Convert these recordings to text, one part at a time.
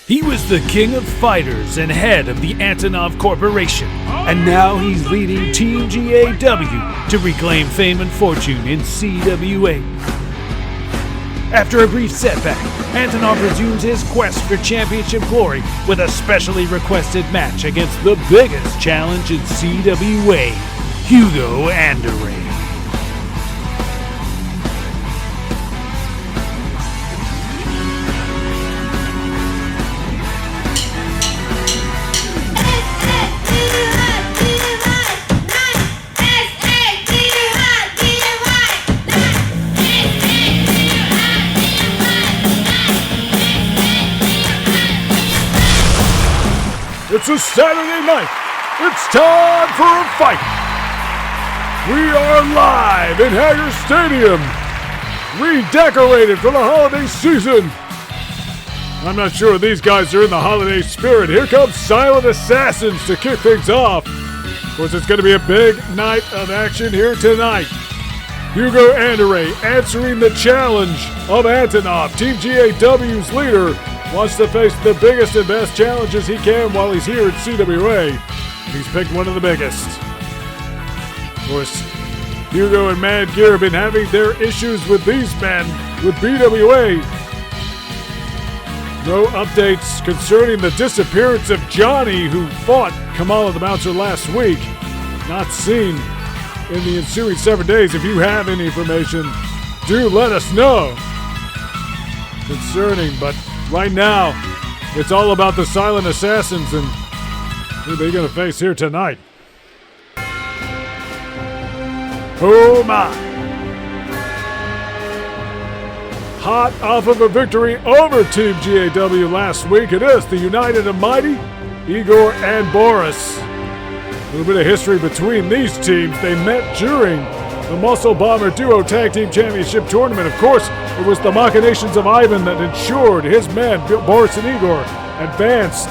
He was the king of fighters and head of the Antonov Corporation, and now he's leading Team GAW to reclaim fame and fortune in CWA. After a brief setback, Antonov resumes his quest for championship glory with a specially requested match against the biggest challenge in CWA, Hugo Andore. It's a Saturday night. It's time for a fight. We are live in Hager Stadium, redecorated for the holiday season. I'm not sure these guys are in the holiday spirit. Here comes Silent Assassins to kick things off. Of course, it's going to be a big night of action here tonight. Hugo Andore answering the challenge of Antonov, Team GAW's leader, wants to face the biggest and best challenges he can while he's here at CWA. He's picked one of the biggest. Of course, Hugo and Mad Gear have been having their issues with these men, with BWA. No updates concerning the disappearance of Johnny, who fought Kamala the Bouncer last week. Not seen in the ensuing 7 days. If you have any information, do let us know concerning, but right now, it's all about the Silent Assassins and who they're going to face here tonight. Oh my! Hot off of a victory over Team GAW last week, it is the United and Mighty, Igor and Boris. A little bit of history between these teams. They met during the Muscle Bomber Duo Tag Team Championship Tournament. Of course, it was the machinations of Ivan that ensured his men, Boris and Igor, advanced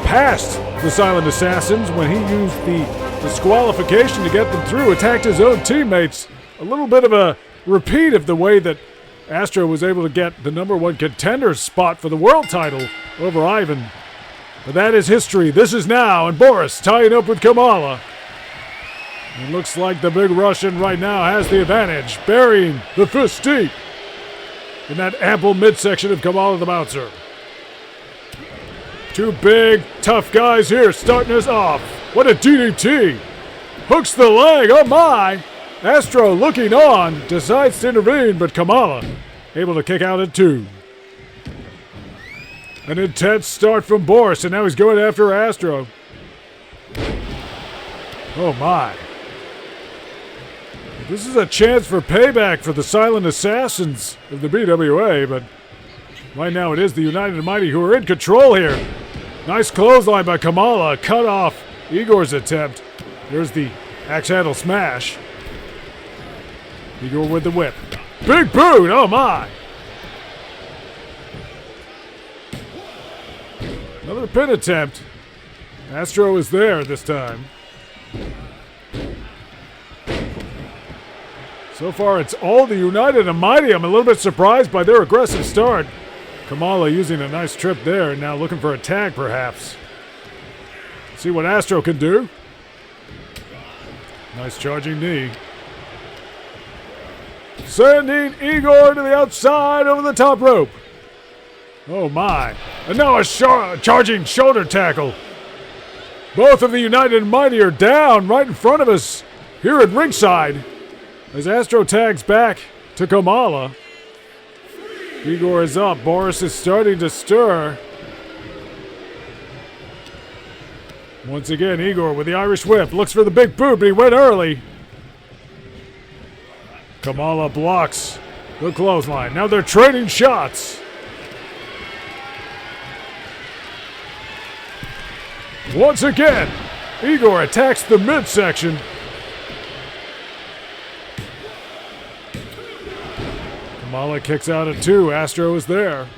past the Silent Assassins when he used the disqualification to get them through, attacked his own teammates. A little bit of a repeat of the way that Astro was able to get the #1 contender spot for the world title over Ivan. But that is history. This is now, and Boris tying up with Kamala. It looks like the big Russian right now has the advantage, burying the fist deep in that ample midsection of Kamala the Bouncer. Two big, tough guys here starting us off. What a DDT! Hooks the leg, oh my! Astro looking on, decides to intervene, but Kamala able to kick out at 2. An intense start from Boris, and now he's going after Astro. Oh my. This is a chance for payback for the Silent Assassins of the BWA, but right now it is the United and Mighty who are in control here. Nice clothesline by Kamala, cut off Igor's attempt. There's the axe handle smash. Igor with the whip. Big boot, oh my! Another pin attempt. Astro is there this time. So far, it's all the United and Mighty. I'm a little bit surprised by their aggressive start. Kamala using a nice trip there, and now looking for a tag, perhaps. See what Astro can do. Nice charging knee. Sending Igor to the outside over the top rope. Oh, my. And now a charging shoulder tackle. Both of the United and Mighty are down right in front of us here at ringside. As Astro tags back to Kamala. Igor is up. Boris is starting to stir. Once again, Igor with the Irish whip. Looks for the big boot, but he went early. Kamala blocks the clothesline. Now they're trading shots. Once again, Igor attacks the midsection. Kamala kicks out at 2. Astro is there.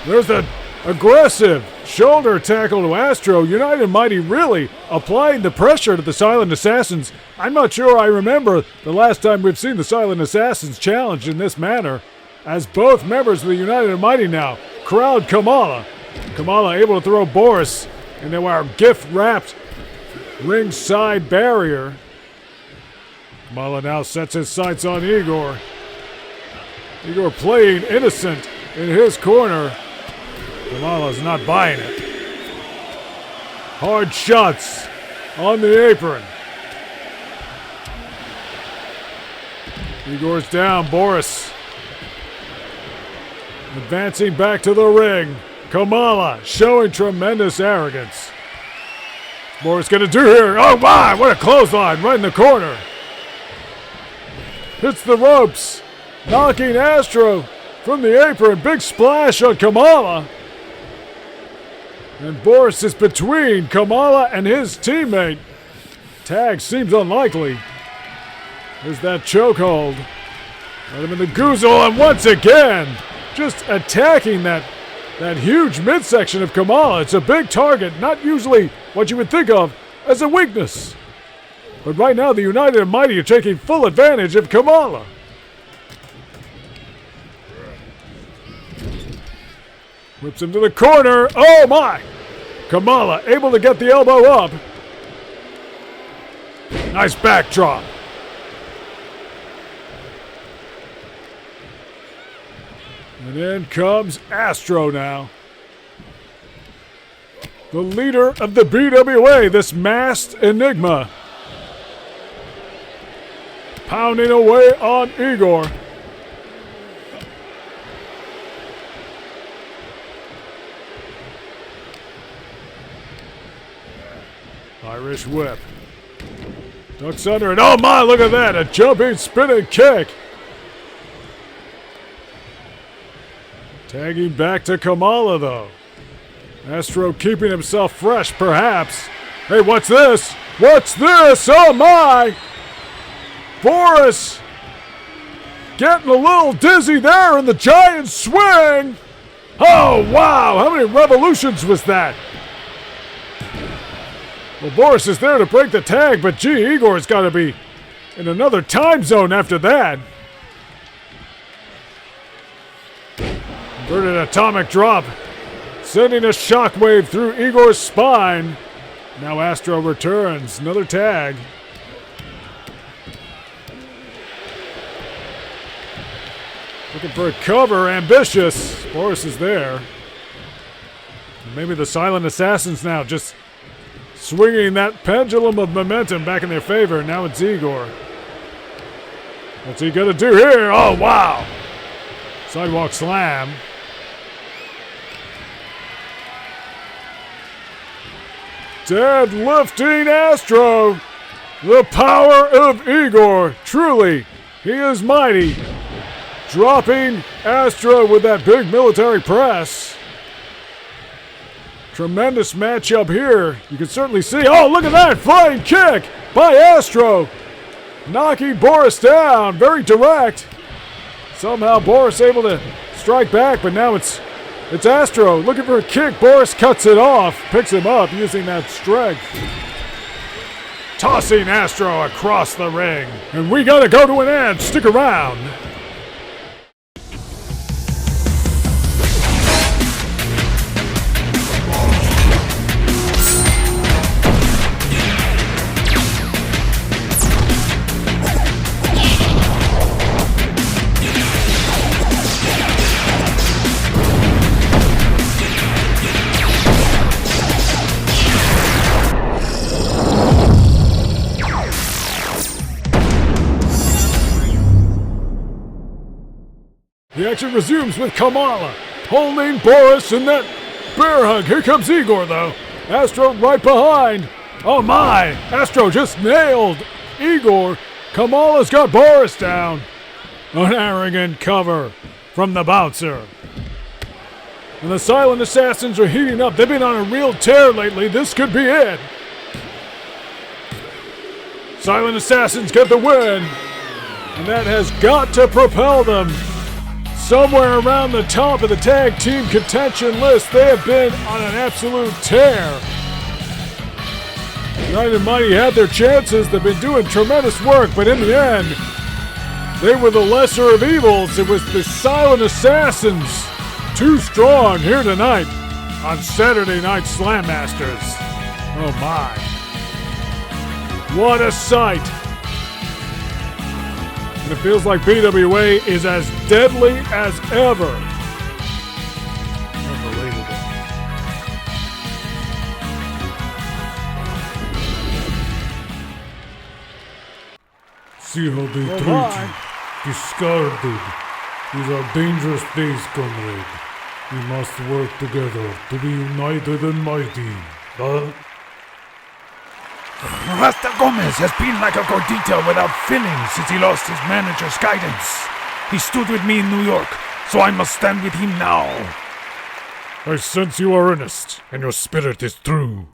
There's the aggressive shoulder tackle to Astro. United and Mighty really applying the pressure to the Silent Assassins. I'm not sure I remember the last time we've seen the Silent Assassins challenged in this manner. as both members of the United and Mighty now crowd Kamala. Kamala able to throw Boris into our gift-wrapped ringside barrier. Kamala now sets his sights on Igor. Igor playing innocent in his corner. Kamala's not buying it. Hard shots on the apron. Igor's down. Boris advancing back to the ring. Kamala showing tremendous arrogance. Boris gonna do here. Oh my, what a clothesline right in the corner. Hits the ropes, knocking Astro from the apron. Big splash on Kamala. And Boris is between Kamala and his teammate. Tag seems unlikely. There's that chokehold. Right him in the goozle, and once again, just attacking that huge midsection of Kamala. It's a big target, not usually what you would think of as a weakness. But right now, the United and Mighty are taking full advantage of Kamala. Whips him to the corner. Oh my! Kamala able to get the elbow up. Nice backdrop. And in comes Astro now. The leader of the BWA, this masked enigma. Pounding away on Igor. Irish whip. Ducks under it. Oh my, look at that. A jumping, spinning kick. Tagging back to Kamala, though. Astro keeping himself fresh, perhaps. Hey, what's this? What's this? Oh, my! Boris getting a little dizzy there in the giant swing. Oh, wow! How many revolutions was that? Well, Boris is there to break the tag, but gee, Igor's got to be in another time zone after that. Inverted atomic drop, sending a shockwave through Igor's spine. Now Astro returns. Another tag. Looking for a cover, ambitious. Boris is there. Maybe the Silent Assassins now just swinging that pendulum of momentum back in their favor. Now it's Igor. What's he gonna do here? Oh, wow. Sidewalk slam. Deadlifting Astro. The power of Igor. Truly, he is mighty. Dropping Astro with that big military press. Tremendous matchup here. You can certainly see. Oh, look at that. Flying kick by Astro. Knocking Boris down. Very direct. Somehow Boris able to strike back, but now it's Astro looking for a kick. Boris cuts it off, picks him up using that strength. Tossing Astro across the ring. And we gotta go to an end. Stick around. The action resumes with Kamala holding Boris in that bear hug. Here comes Igor, though. Astro right behind. Oh my! Astro just nailed Igor. Kamala's got Boris down. An arrogant cover from the bouncer. And the Silent Assassins are heating up. They've been on a real tear lately. This could be it. Silent Assassins get the win. And that has got to propel them somewhere around the top of the tag team contention list. They have been on an absolute tear. United and Mighty had their chances. They've been doing tremendous work, but in the end, They were the lesser of evils. It was the silent assassins. Too strong here tonight on Saturday Night Slam Masters. Oh my. What a sight. And it feels like BWA is as deadly as ever. Unbelievable. See how they treat you. Discarded. These are dangerous days, comrade. We must work together to be united and mighty. Rasta Gomes has been like a gordita without filling since he lost his manager's guidance. He stood with me in New York, so I must stand with him now. I sense you are earnest, and your spirit is true.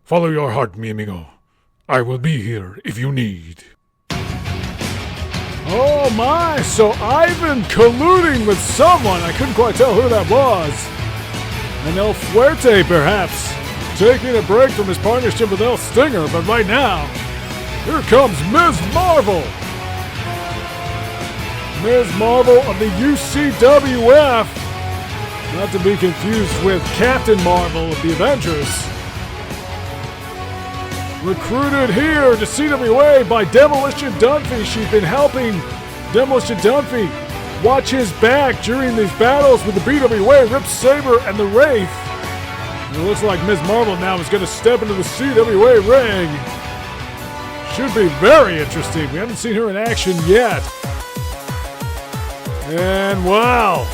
Follow your heart, mi amigo. I will be here if you need. Oh my, so Ivan colluding with someone. I couldn't quite tell who that was. And El Fuerte, perhaps, taking a break from his partnership with El Stinger. But right now, here comes Ms. Marvel. Ms. Marvel of the UCWF. Not to be confused with Captain Marvel of the Avengers. Recruited here to CWA by Demolition Dunphy. She's been helping Demolition Dunphy watch his back during these battles with the BWA, Rip Saber, and the Wraith. And it looks like Ms. Marvel now is going to step into the CWA ring. Should be very interesting. We haven't seen her in action yet. And wow.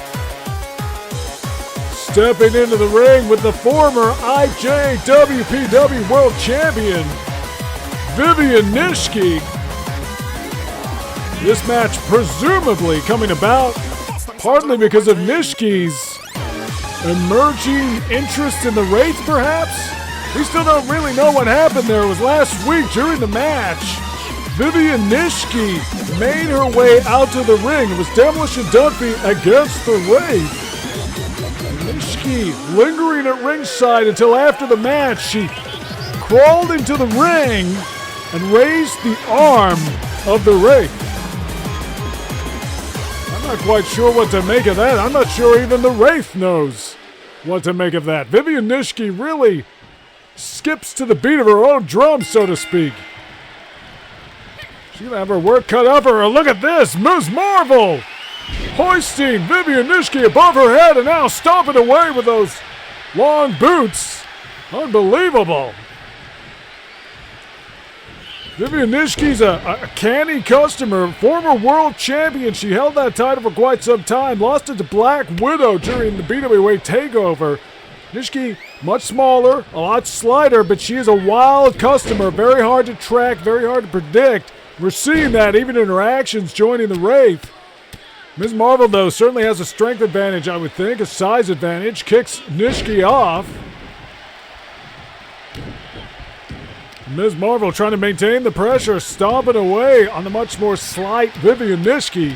Stepping into the ring with the former IJWPW World Champion, Vivian Nishiki. This match presumably coming about partly because of Nishiki's emerging interest in the Wraith, perhaps? We still don't really know what happened there. It was last week during the match. Vivian Nishiki made her way out to the ring. It was Demolition Dunphy against the Wraith. Nishiki lingering at ringside until after the match. She crawled into the ring and raised the arm of the Wraith. I'm not quite sure what to make of that. I'm not sure even the Wraith knows what to make of that. Vivian Nishiki really skips to the beat of her own drum, so to speak. She's gonna have her work cut out for her. Look at this, Ms. Marvel! Hoisting Vivian Nishiki above her head and now stomping away with those long boots. Unbelievable. Vivian Nishiki's a canny customer, former world champion. She held that title for quite some time. Lost it to Black Widow during the BWA takeover. Nishiki, much smaller, a lot slighter, but she is a wild customer. Very hard to track, very hard to predict. We're seeing that even in her actions joining the Wraith. Ms. Marvel, though, certainly has a strength advantage, I would think, a size advantage. Kicks Nishiki off. Ms. Marvel trying to maintain the pressure, stomping away on the much more slight Vivian Nishiki.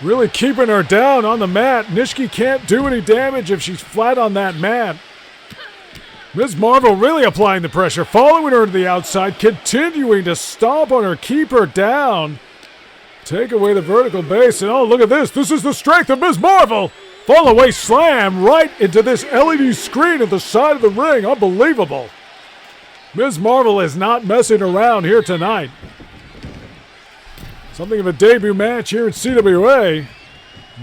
Really keeping her down on the mat. Nishiki can't do any damage if she's flat on that mat. Ms. Marvel really applying the pressure, following her to the outside, continuing to stomp on her, keep her down. Take away the vertical base, and oh, look at this. This is the strength of Ms. Marvel. Fall away slam right into this LED screen at the side of the ring. Unbelievable. Ms. Marvel is not messing around here tonight. Something of a debut match here at CWA.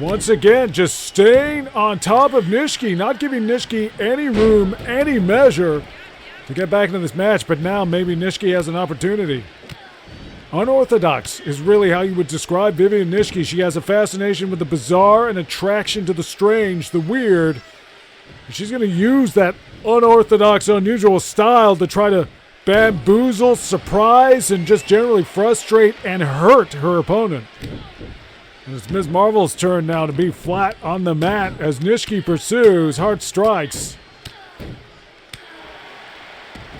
Once again, just staying on top of Nishiki, not giving Nishiki any room, any measure to get back into this match, but now maybe Nishiki has an opportunity. Unorthodox is really how you would describe Vivian Nishiki. She has a fascination with the bizarre and attraction to the strange, the weird. And she's going to use that unorthodox, unusual style to try to bamboozle, surprise, and just generally frustrate and hurt her opponent. And it's Ms. Marvel's turn now to be flat on the mat as Nishiki pursues. Hard strikes.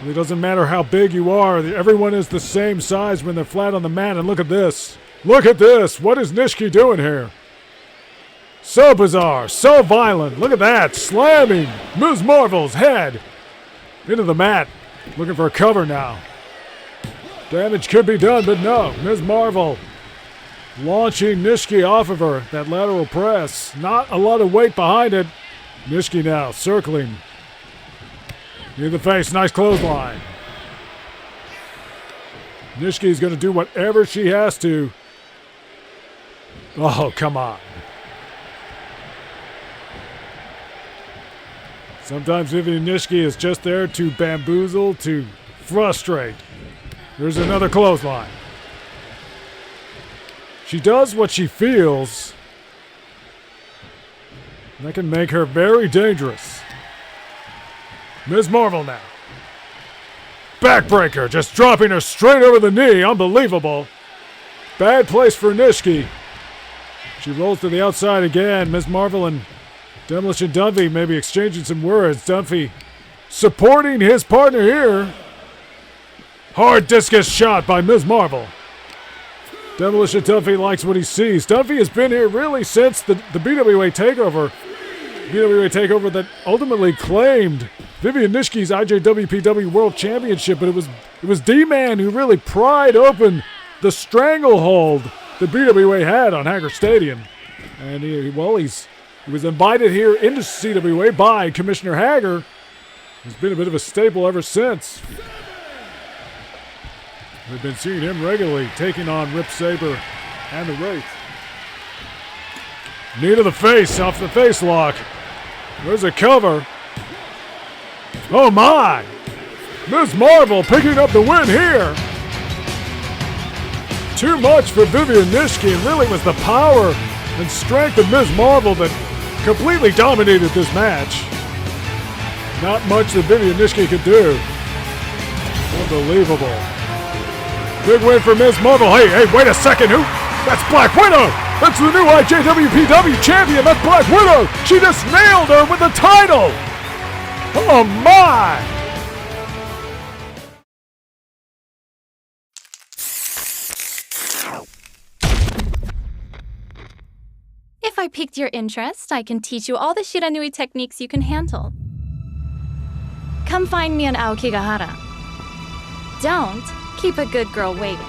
It doesn't matter how big you are. Everyone is the same size when they're flat on the mat. And look at this. Look at this. What is Nishiki doing here? So bizarre. So violent. Look at that. Slamming Ms. Marvel's head into the mat. Looking for a cover now. Damage could be done, but no. Ms. Marvel launching Nishiki off of her. That lateral press. Not a lot of weight behind it. Nishiki now circling. In the face. Nice clothesline. Nishiki's going to do whatever she has to. Oh, come on. Sometimes Vivian Nishiki is just there to bamboozle, to frustrate. There's another clothesline. She does what she feels. That can make her very dangerous. Ms. Marvel now. Backbreaker, just dropping her straight over the knee. Unbelievable. Bad place for Nishiki. She rolls to the outside again. Ms. Marvel and Demolition Dunphy maybe exchanging some words. Dunphy supporting his partner here. Hard discus shot by Ms. Marvel. Demolition Dunphy likes what he sees. Dunphy has been here really since the BWA takeover. BWA takeover that ultimately claimed Vivian Nishiki's IJWPW World Championship, but it was D-Man who really pried open the stranglehold that BWA had on Hager Stadium. And he was invited here into CWA by Commissioner Hager. He's been a bit of a staple ever since. We've been seeing him regularly taking on Rip Saber and the Wraith. Knee to the face off the face lock. There's a cover. Oh my! Ms. Marvel picking up the win here. Too much for Vivian Nishiki, and really was the power and strength of Ms. Marvel that completely dominated this match. Not much that Vivian Nishiki could do. Unbelievable. Big win for Ms. Marvel. Hey, wait a second. Who? That's Black Widow. That's the new IJWPW champion. That's Black Widow. She just nailed her with the title. Oh my! If I piqued your interest, I can teach you all the Shiranui techniques you can handle. Come find me in Aokigahara. Don't keep a good girl waiting.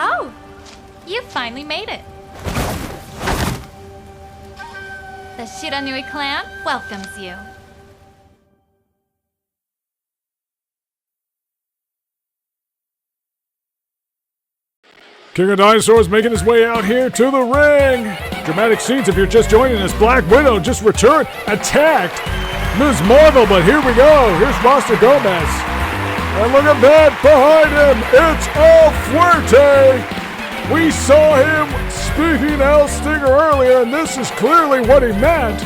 Oh, you finally made it. The Shiranui clan welcomes you. King of Dinosaurs making his way out here to the ring. Dramatic scenes if you're just joining us. Black Widow just returned, attacked Ms. Marvel, but here we go. Here's Rasta Gomes. And look at that behind him. It's El Fuerte. We saw him speaking El Stinger earlier, and this is clearly what he meant.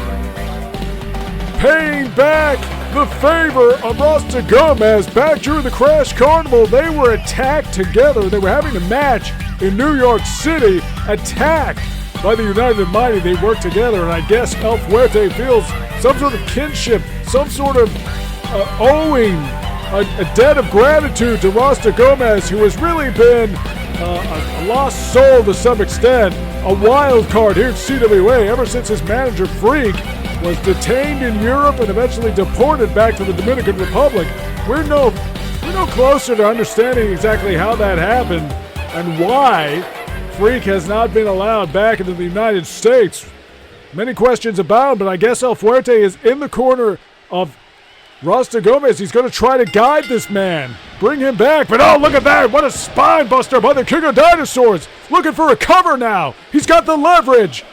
Paying back the favor of Rasta Gomes back during the Crash Carnival. They were attacked together. They were having a match in New York City, attacked by the United Mighty. They worked together, and I guess El Fuerte feels some sort of kinship, some sort of owing a debt of gratitude to Rasta Gomes, who has really been a lost soul to some extent, a wild card here at CWA ever since his manager Freak was detained in Europe and eventually deported back to the Dominican Republic. We're no closer to understanding exactly how that happened and why Freak has not been allowed back into the United States. Many questions abound, but I guess El Fuerte is in the corner of Rasta Gomes. He's going to try to guide this man, bring him back. But oh, look at that. What a spine buster by the King of Dinosaurs. Looking for a cover now. He's got the leverage.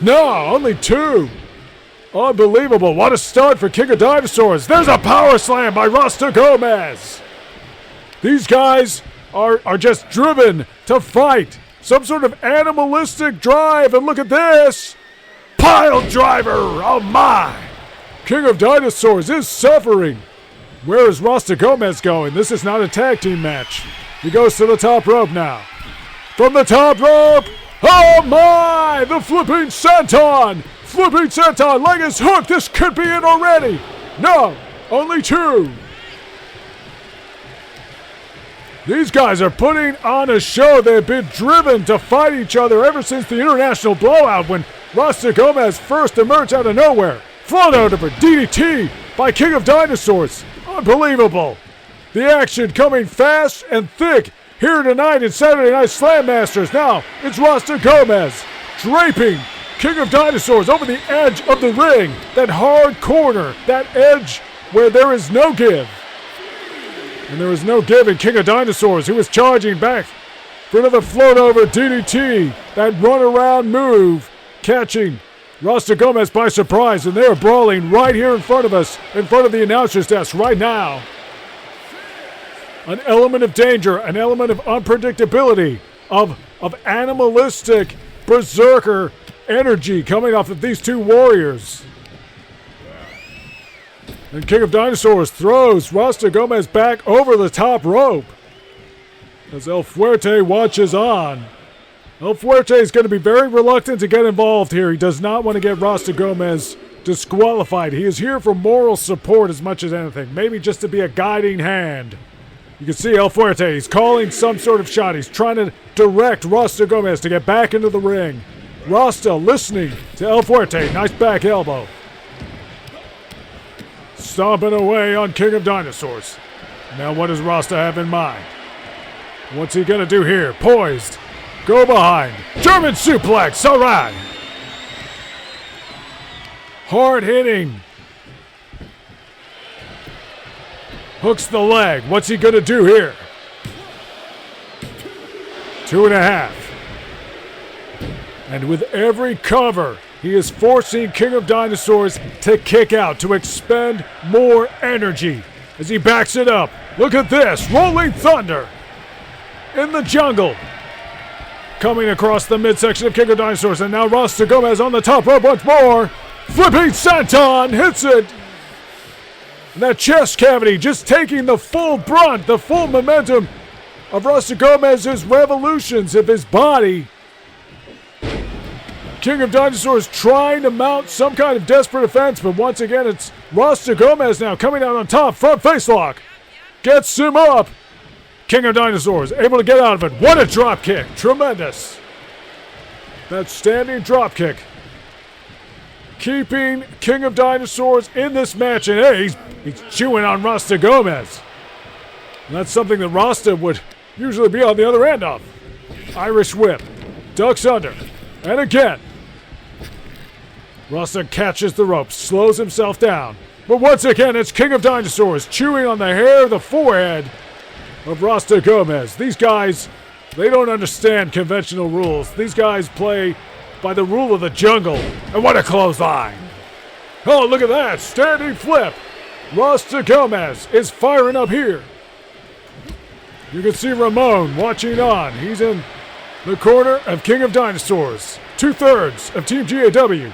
No, only 2. Unbelievable. What a start for King of Dinosaurs. There's a power slam by Rasta Gomes. These guys are just driven to fight. Some sort of animalistic drive. And look at this. Pile driver. Oh, my. King of Dinosaurs is suffering. Where is Rasta Gomes going? This is not a tag team match. He goes to the top rope now. From the top rope. Oh, my. The flipping senton. Flipping senton. Leg is hooked. This could be it already. No. Only 2. These guys are putting on a show. They've been driven to fight each other ever since the international blowout when Rasta Gomes first emerged out of nowhere. Flown out of a DDT by King of Dinosaurs. Unbelievable. The action coming fast and thick here tonight in Saturday Night Slam Masters. Now it's Rasta Gomes draping King of Dinosaurs over the edge of the ring. That hard corner, that edge where there is no give. And there was no give in King of Dinosaurs, who was charging back for another float over DDT. That runaround move, catching Rasta Gomes by surprise, and they're brawling right here in front of us, in front of the announcer's desk right now. An element of danger, an element of unpredictability, of animalistic berserker energy coming off of these 2 warriors. And King of Dinosaurs throws Rasta Gomes back over the top rope as El Fuerte watches on. El Fuerte is going to be very reluctant to get involved here. He does not want to get Rasta Gomes disqualified. He is here for moral support as much as anything. Maybe just to be a guiding hand. You can see El Fuerte. He's calling some sort of shot. He's trying to direct Rasta Gomes to get back into the ring. Rasta listening to El Fuerte. Nice back elbow. Stomping away on King of Dinosaurs. Now what does Rasta have in mind? What's he going to do here? Poised. Go behind. German suplex. All right. Hard hitting. Hooks the leg. What's he going to do here? 2.5. And with every cover, he is forcing King of Dinosaurs to kick out, to expend more energy as he backs it up. Look at this. Rolling Thunder in the jungle. Coming across the midsection of King of Dinosaurs. And now Rasta Gomes on the top rope once more. Flipping senton. Hits it. And that chest cavity just taking the full brunt, the full momentum of Rasta Gomez's revolutions of his body. King of Dinosaurs trying to mount some kind of desperate offense, but once again it's Rasta Gomes now coming out on top. Front face lock. Gets him up. King of Dinosaurs able to get out of it. What a drop kick. Tremendous. That standing drop kick. Keeping King of Dinosaurs in this match. And hey, he's chewing on Rasta Gomes. And that's something that Rasta would usually be on the other end of. Irish whip. Ducks under. And again. Rasta catches the rope. Slows himself down. But once again, it's King of Dinosaurs chewing on the hair of the forehead of Rasta Gomes. These guys, they don't understand conventional rules. These guys play by the rule of the jungle. And what a clothesline. Oh, look at that. Standing flip. Rasta Gomes is firing up here. You can see Ramon watching on. He's in the corner of King of Dinosaurs. 2/3 of Team GAW.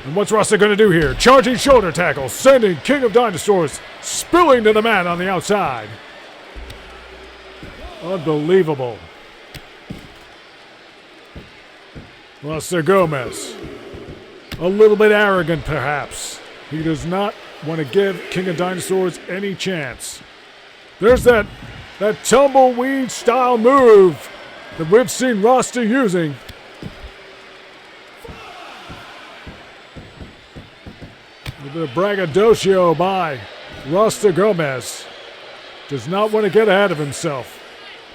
And what's Rasta going to do here? Charging shoulder tackle, sending King of Dinosaurs spilling to the mat on the outside. Unbelievable. Rasta Gomes. A little bit arrogant, perhaps. He does not want to give King of Dinosaurs any chance. There's that tumbleweed style move that we've seen Rasta using. A bit of braggadocio by Rasta Gomes. Does not want to get ahead of himself.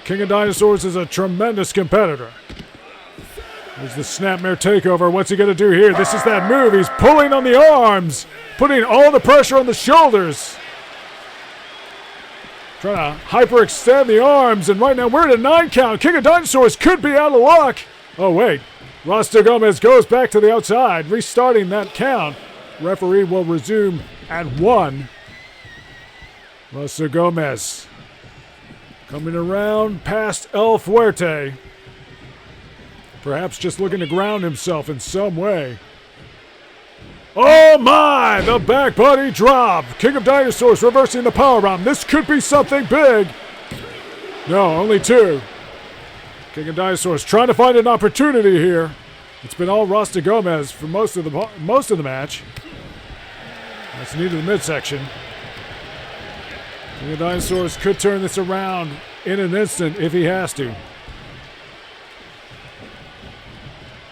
King of Dinosaurs is a tremendous competitor. There's the Snapmare takeover. What's he going to do here? This is that move. He's pulling on the arms, putting all the pressure on the shoulders. Trying to hyperextend the arms, and right now we're at a 9 count. King of Dinosaurs could be out of luck. Oh, wait. Rasta Gomes goes back to the outside, restarting that count. Referee will resume at 1. Rasta Gomes coming around past El Fuerte. Perhaps just looking to ground himself in some way. Oh my! The back body drop. King of Dinosaurs reversing the powerbomb. This could be something big. No, only 2. King of Dinosaurs trying to find an opportunity here. It's been all Rasta Gomes for most of the match. That's needed in the midsection. King of Dinosaurs could turn this around in an instant if he has to.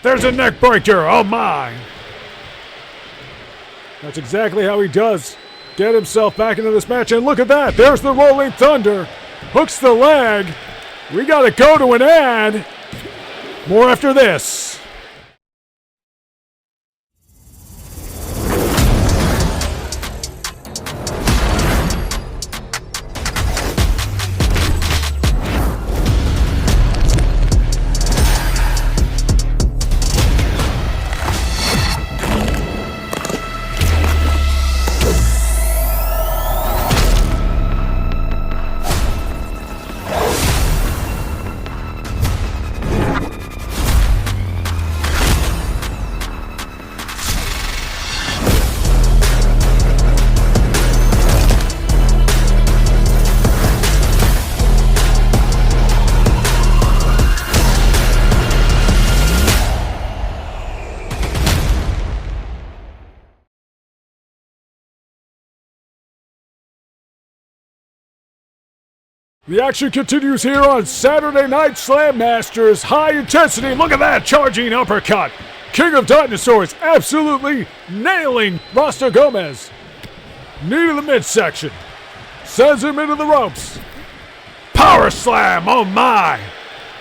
There's a neck breaker. Oh my! That's exactly how he does get himself back into this match. And look at that. There's the Rolling Thunder. Hooks the leg. We got to go to an ad. More after this. The action continues here on Saturday Night Slam Masters. High intensity. Look at that charging uppercut. King of Dinosaurs absolutely nailing Rasta Gomes. Knee to the midsection. Sends him into the ropes. Power slam. Oh my.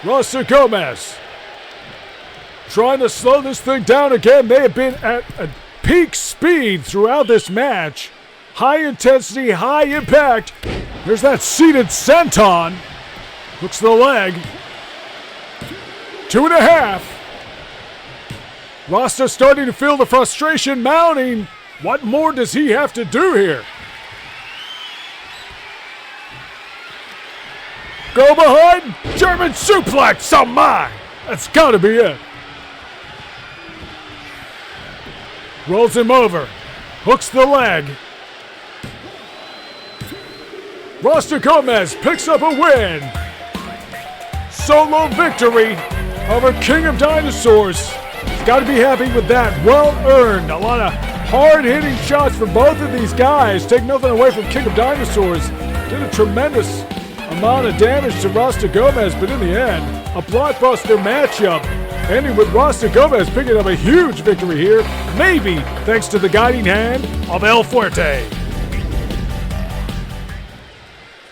Rasta Gomes trying to slow this thing down again. They have been at a peak speed throughout this match. High intensity, high impact. There's that seated senton. Hooks the leg. 2.5. Rasta starting to feel the frustration mounting. What more does he have to do here? Go behind. German suplex. Oh my. That's got to be it. Rolls him over. Hooks the leg. Rasta Gomes picks up a win. Solo victory over King of Dinosaurs. He's got to be happy with that. Well earned. A lot of hard-hitting shots from both of these guys. Take nothing away from King of Dinosaurs. Did a tremendous amount of damage to Rasta Gomes, but in the end, a blockbuster matchup. Ending with Rasta Gomes picking up a huge victory here. Maybe thanks to the guiding hand of El Fuerte.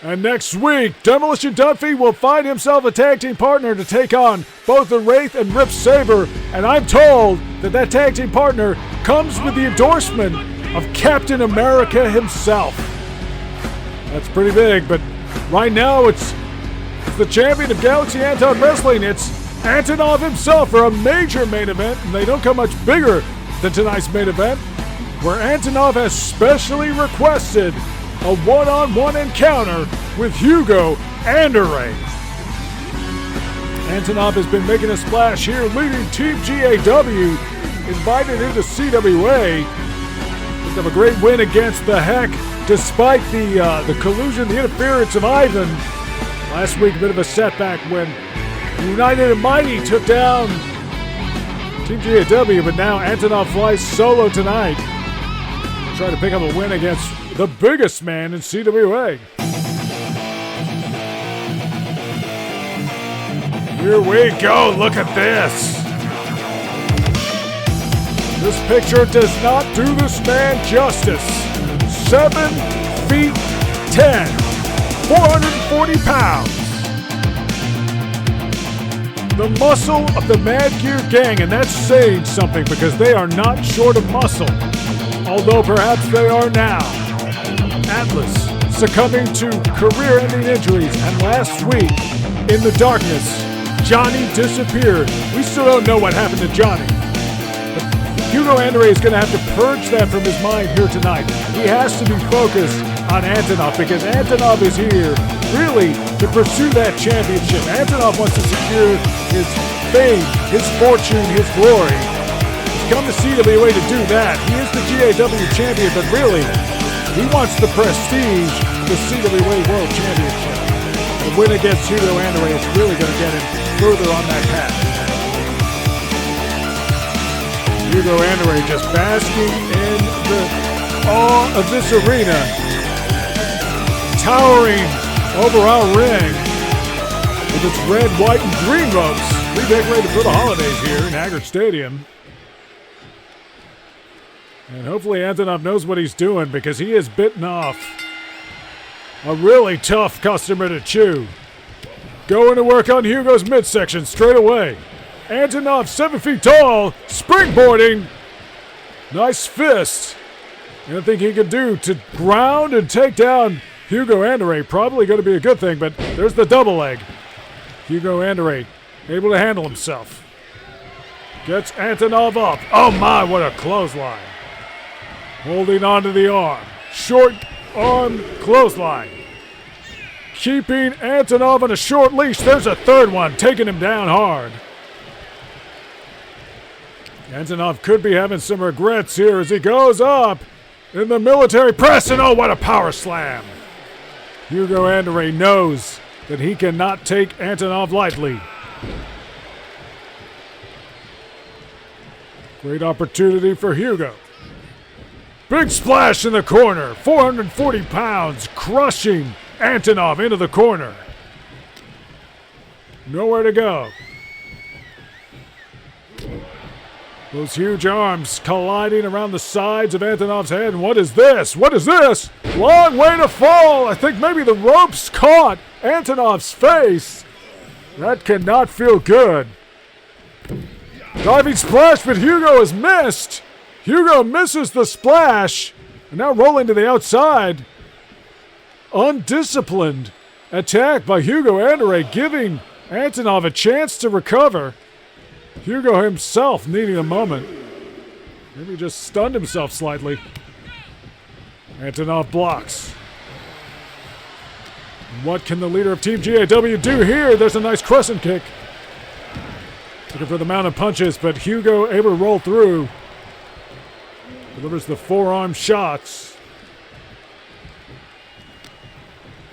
And next week, Demolition Dunphy will find himself a tag team partner to take on both the Wraith and Rip Saber. And I'm told that that tag team partner comes with the endorsement of Captain America himself. That's pretty big, but right now it's the champion of Galaxy Anton Wrestling. It's Antonov himself for a major main event, and they don't come much bigger than tonight's main event, where Antonov has specially requested a one-on-one encounter with Hugo Andore. Antonov has been making a splash here, leading Team GAW, invited into CWA. Picked up a great win against the Heck, despite the collusion, the interference of Ivan. Last week, a bit of a setback when United and Mighty took down Team GAW, but now Antonov flies solo tonight. Trying to pick up a win against the biggest man in CWA. Here we go, look at this. This picture does not do this man justice. 7 feet 10, 440 pounds. the muscle of the Mad Gear Gang, and that's saying something because they are not short of muscle, although perhaps they are now. Atlas succumbing to career-ending injuries, and last week, in the darkness, Johnny disappeared. We still don't know what happened to Johnny. But Hugo Andore is going to have to purge that from his mind here tonight. He has to be focused on Antonov because Antonov is here really to pursue that championship. Antonov wants to secure his fame, his fortune, his glory. He's come to CWA to do that. He is the GAW champion, but really, he wants the prestige of the CWA World Championship. The win against Hugo Andore is really going to get him further on that path. Hugo Andore just basking in the awe of this arena, towering over our ring with its red, white, and green ropes, redecorated for the holidays here in Haggard Stadium. And hopefully Antonov knows what he's doing because he has bitten off a really tough customer to chew. Going to work on Hugo's midsection straight away. Antonov, 7 feet tall, springboarding. Nice fist. Anything he can do to ground and take down Hugo Andore, probably going to be a good thing, but there's the double leg. Hugo Andore able to handle himself. Gets Antonov up. Oh my, what a clothesline. Holding on to the arm. Short arm clothesline. Keeping Antonov on a short leash. There's a third one, taking him down hard. Antonov could be having some regrets here as he goes up in the military press, and oh, what a power slam. Hugo Andore knows that he cannot take Antonov lightly. Great opportunity for Hugo. Big splash in the corner. 440 pounds crushing Antonov into the corner. Nowhere to go. Those huge arms colliding around the sides of Antonov's head. And what is this? What is this? Long way to fall. I think maybe the ropes caught Antonov's face. That cannot feel good. Diving splash, but Hugo has missed. Hugo misses the splash. And now rolling to the outside. Undisciplined attack by Hugo Andore, giving Antonov a chance to recover. Hugo himself needing a moment. Maybe just stunned himself slightly. Antonov blocks. What can the leader of Team GAW do here? There's a nice crescent kick. Looking for the mounted punches, but Hugo able to roll through. Delivers the forearm shots.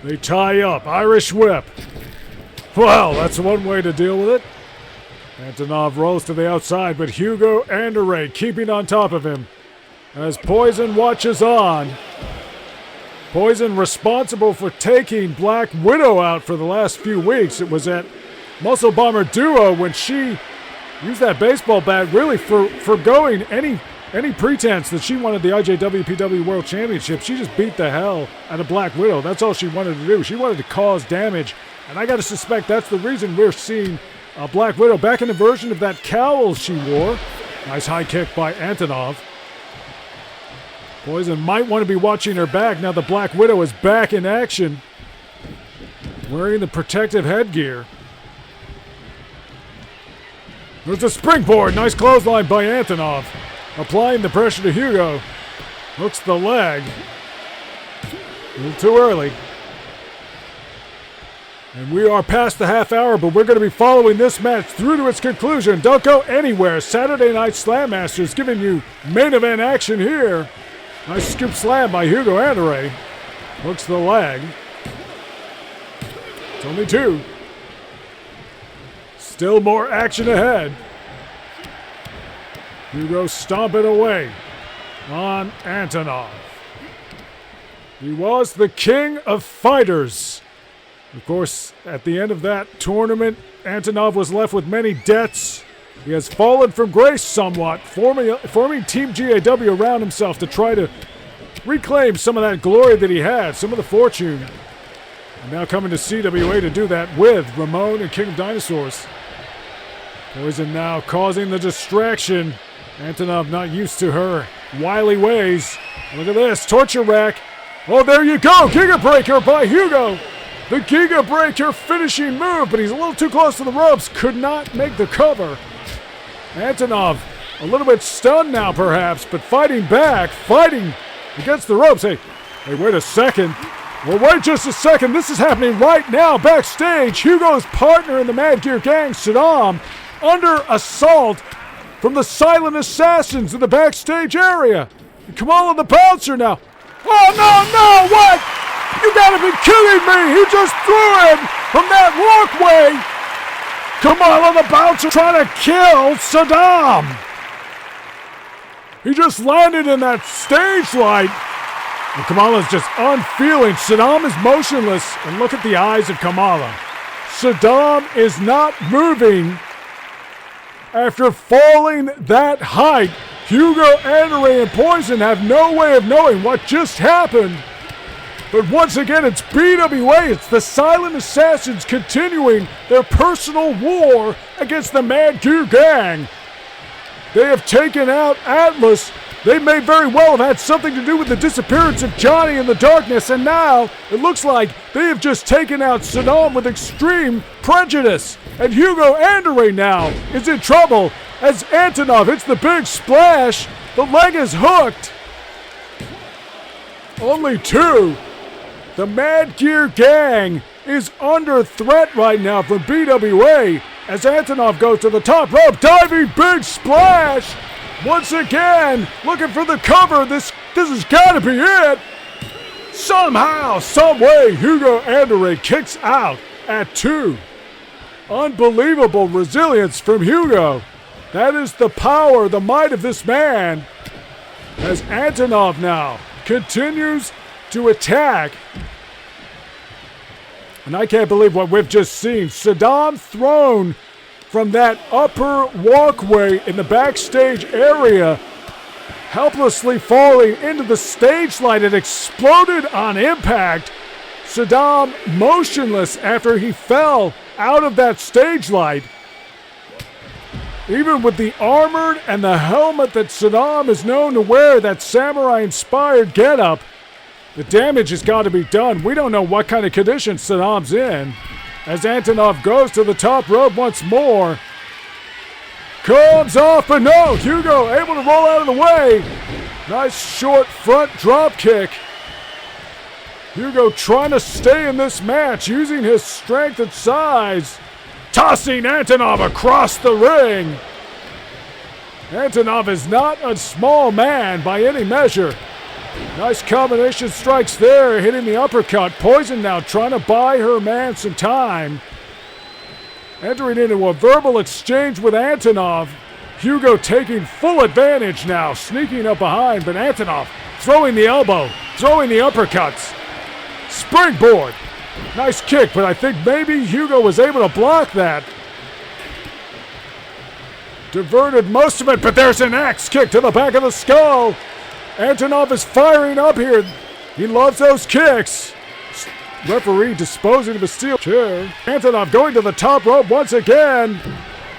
They tie up. Irish whip. Well, that's one way to deal with it. Antonov rolls to the outside, but Hugo Andore keeping on top of him as Poison watches on. Poison responsible for taking Black Widow out for the last few weeks. It was at Muscle Bomber Duo when she used that baseball bat really forgoing any pretense that she wanted the IJWPW World Championship. She just beat the hell out of Black Widow. That's all she wanted to do. She wanted to cause damage, and I got to suspect that's the reason we're seeing Black Widow back in the version of that cowl she wore. Nice high kick by Antonov. Poison might want to be watching her back now that Black Widow is back in action, wearing the protective headgear. There's a springboard. Nice clothesline by Antonov. Applying the pressure to Hugo. Hooks the leg. A little too early. And we are past the half hour, but we're going to be following this match through to its conclusion. Don't go anywhere. Saturday Night Slam Masters giving you main event action here. Nice scoop slam by Hugo Andore. Hooks the leg. It's only two. Still more action ahead. Hugo stomping away on Antonov. He was the king of fighters. Of course, at the end of that tournament, Antonov was left with many debts. He has fallen from grace somewhat, forming Team GAW around himself to try to reclaim some of that glory that he had, some of the fortune. And now coming to CWA to do that with Ramon and King of Dinosaurs. Poison now causing the distraction. Antonov not used to her wily ways. Look at this, torture rack. Oh, there you go, Giga Breaker by Hugo. The Giga Breaker finishing move, but he's a little too close to the ropes. Could not make the cover. Antonov a little bit stunned now perhaps, but fighting back, fighting against the ropes. Hey, wait a second. Well, wait just a second. This is happening right now backstage. Hugo's partner in the Mad Gear Gang, Saddam, under assault from the Silent Assassins in the backstage area. Kamala the bouncer now. Oh, no, what? You gotta be kidding me. He just threw him from that walkway. Kamala the bouncer trying to kill Saddam. He just landed in that stage light. And Kamala's just unfeeling. Saddam is motionless. And look at the eyes of Kamala. Saddam is not moving. After falling that height, Hugo Andore and Poison have no way of knowing what just happened. But once again, it's BWA. It's the Silent Assassins continuing their personal war against the Mad Gear Gang. They have taken out Atlas. They may very well have had something to do with the disappearance of Johnny in the darkness, and now it looks like they have just taken out Saddam with extreme prejudice. And Hugo Andore now is in trouble as Antonov hits the big splash. The leg is hooked. Only two. The Mad Gear Gang is under threat right now from BWA as Antonov goes to the top rope. Diving big splash. Once again, looking for the cover. This has got to be it. Somehow, some way, Hugo Andore kicks out at 2. Unbelievable resilience from Hugo. That is the power, the might of this man. As Antonov now continues to attack. And I can't believe what we've just seen. Saddam thrown from that upper walkway in the backstage area, helplessly falling into the stage light. It exploded on impact. Saddam motionless after he fell out of that stage light. Even with the armored and the helmet that Saddam is known to wear, that samurai-inspired getup, the damage has got to be done. We don't know what kind of condition Saddam's in. As Antonov goes to the top rope once more. Comes off, but no, Hugo able to roll out of the way. Nice short front drop kick. Hugo trying to stay in this match, using his strength and size. Tossing Antonov across the ring. Antonov is not a small man by any measure. Nice combination strikes there, hitting the uppercut. Poison now trying to buy her man some time. Entering into a verbal exchange with Antonov. Hugo taking full advantage now, sneaking up behind, but Antonov throwing the elbow, throwing the uppercuts. Springboard. Nice kick, but I think maybe Hugo was able to block that. Diverted most of it, but there's an axe kick to the back of the skull. Antonov is firing up here. He loves those kicks. Referee disposing of a steel chair. Antonov going to the top rope once again.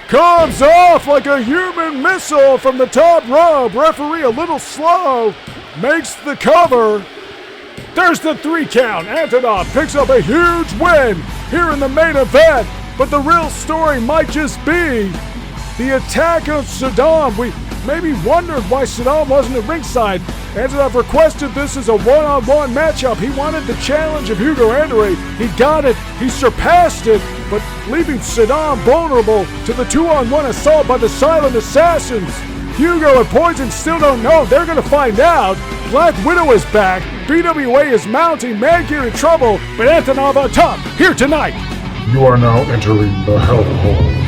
Comes off like a human missile from the top rope. Referee a little slow. Makes the cover. There's the 3 count. Antonov picks up a huge win here in the main event. But the real story might just be the attack of Saddam. We maybe wondered why Saddam wasn't at ringside. Antonov requested this as a one-on-one matchup. He wanted the challenge of Hugo Andore. He got it. He surpassed it. But leaving Saddam vulnerable to the 2-on-1 assault by the Silent Assassins. Hugo and Poison still don't know. They're going to find out. Black Widow is back. BWA is mounting. Mad Gear in trouble. But Antonov on top here tonight. You are now entering the Hellhole.